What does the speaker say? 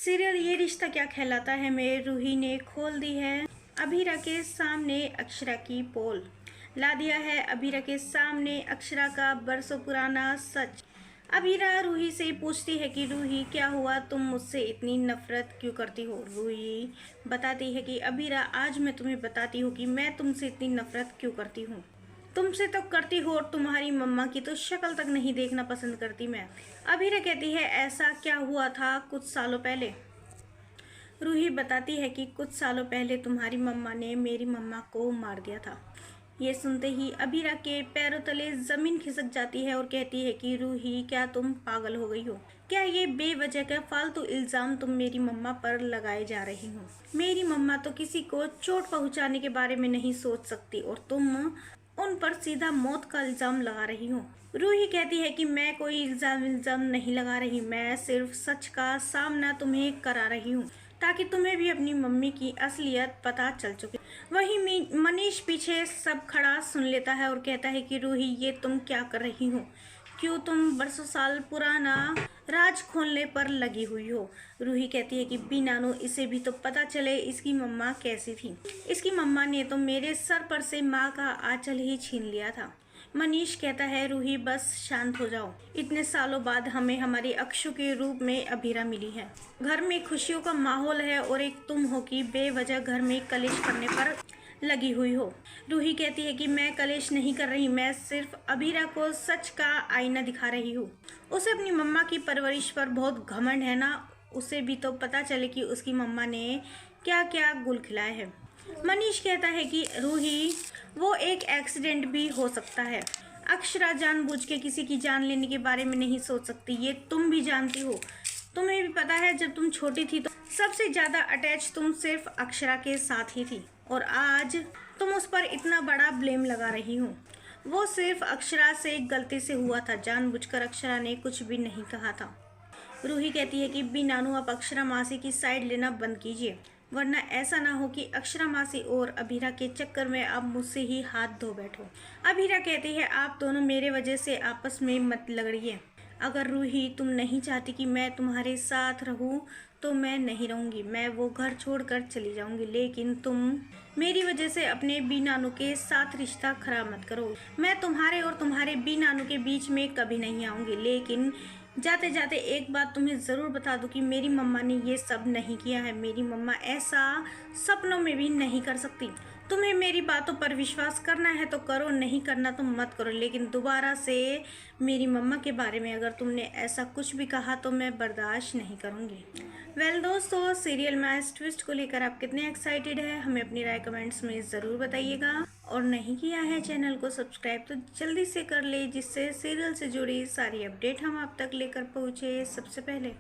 Serial ये रिश्ता क्या कहलाता है में रूही ने खोल दी है अभीरा के सामने अक्षरा की पोल। ला दिया है अभीरा के सामने अक्षरा का बरसों पुराना सच। अभीरा रूही से पूछती है कि रूही क्या हुआ, तुम मुझसे इतनी नफरत क्यों करती हो। रूही बताती है कि अभीरा आज मैं तुम्हें बताती हूँ कि मैं तुमसे इतनी नफरत क्यों करती हूँ। तुमसे तो करती हो और तुम्हारी मम्मा की तो शक्ल तक नहीं देखना पसंद करती मैं। अभीरा कहती है ऐसा क्या हुआ था कुछ सालों पहले। रूही बताती है कि कुछ सालों पहले तुम्हारी मम्मा ने मेरी मम्मा को मार दिया था। ये सुनते ही अभीरा के पैरों तले जमीन खिसक जाती है और कहती है कि रूही क्या तुम पागल हो गई हो, क्या ये बेवजह का फालतू इल्जाम तुम मेरी मम्मा पर लगाए जा रही हो। मेरी मम्मा तो किसी को चोट पहुंचाने के बारे में नहीं सोच सकती और तुम उन पर सीधा मौत का इल्जाम लगा रही हो। रूही कहती है कि मैं कोई इल्जाम नहीं लगा रही, मैं सिर्फ सच का सामना तुम्हें करा रही हूँ ताकि तुम्हें भी अपनी मम्मी की असलियत पता चल चुके। वहीं मनीष पीछे सब खड़ा सुन लेता है और कहता है कि रूही ये तुम क्या कर रही हो, क्यों तुम बरसों साल पुराना राज खोलने पर लगी हुई हो। रूही कहती है कि बीनानो इसे भी तो पता चले इसकी मम्मा कैसी थी। इसकी मम्मा ने तो मेरे सर पर से माँ का आंचल ही छीन लिया था। मनीष कहता है रूही बस शांत हो जाओ, इतने सालों बाद हमें हमारी अक्षु के रूप में अभीरा मिली है। घर में खुशियों का माहौल है और एक तुम हो कि बेवजह घर में कलेश करने पर लगी हुई हो। रूही कहती है कि मैं कलेश नहीं कर रही, मैं सिर्फ अभीरा को सच का आईना दिखा रही हूँ। उसे अपनी मम्मा की परवरिश पर बहुत घमंड है ना, उसे भी तो पता चले कि उसकी मम्मा ने क्या क्या गुल खिलाए हैं। मनीष कहता है कि रूही वो एक एक्सीडेंट भी हो सकता है। अक्षरा जानबूझ के किसी की जान लेने के बारे में नहीं सोच सकती, ये तुम भी जानती हो। तुम्हें भी पता है जब तुम छोटी थी तो सबसे ज्यादा अटैच तुम सिर्फ अक्षरा के साथ ही थी और आज तुम उस पर इतना बड़ा ब्लेम लगा रही हो। वो सिर्फ अक्षरा से गलती से हुआ था, जानबूझकर अक्षरा ने कुछ भी नहीं कहा था। रूही कहती है कि बीनानु आप अक्षरा मासी की साइड लेना बंद कीजिए, वरना ऐसा ना हो कि अक्षरा मासी और अभीरा के चक्कर में आप मुझसे ही हाथ धो बैठो। अभीरा कहती है आप दोनों मेरे वजह से आपस में मत लड़िए। अगर रूही तुम नहीं चाहती कि मैं तुम्हारे साथ रहूं तो मैं नहीं रहूंगी, मैं वो घर छोड़कर चली जाऊंगी, लेकिन तुम मेरी वजह से अपने बीनानु के साथ रिश्ता खराब मत करो। मैं तुम्हारे और तुम्हारे बीनानु के बीच में कभी नहीं आऊंगी, लेकिन जाते जाते एक बात तुम्हें ज़रूर बता दूं कि मेरी मम्मा ने ये सब नहीं किया है। मेरी मम्मा ऐसा सपनों में भी नहीं कर सकती। तुम्हें मेरी बातों पर विश्वास करना है तो करो, नहीं करना तो मत करो, लेकिन दोबारा से मेरी मम्मा के बारे में अगर तुमने ऐसा कुछ भी कहा तो मैं बर्दाश्त नहीं करूँगी। वेल दोस्तों, सीरियल में इस ट्विस्ट को लेकर आप कितने एक्साइटेड है हमें अपनी राय कमेंट्स में ज़रूर बताइएगा। और नहीं किया है चैनल को सब्सक्राइब तो जल्दी से कर ले, जिससे सीरियल से जुड़ी सारी अपडेट हम आप तक लेकर पहुँचे सबसे पहले।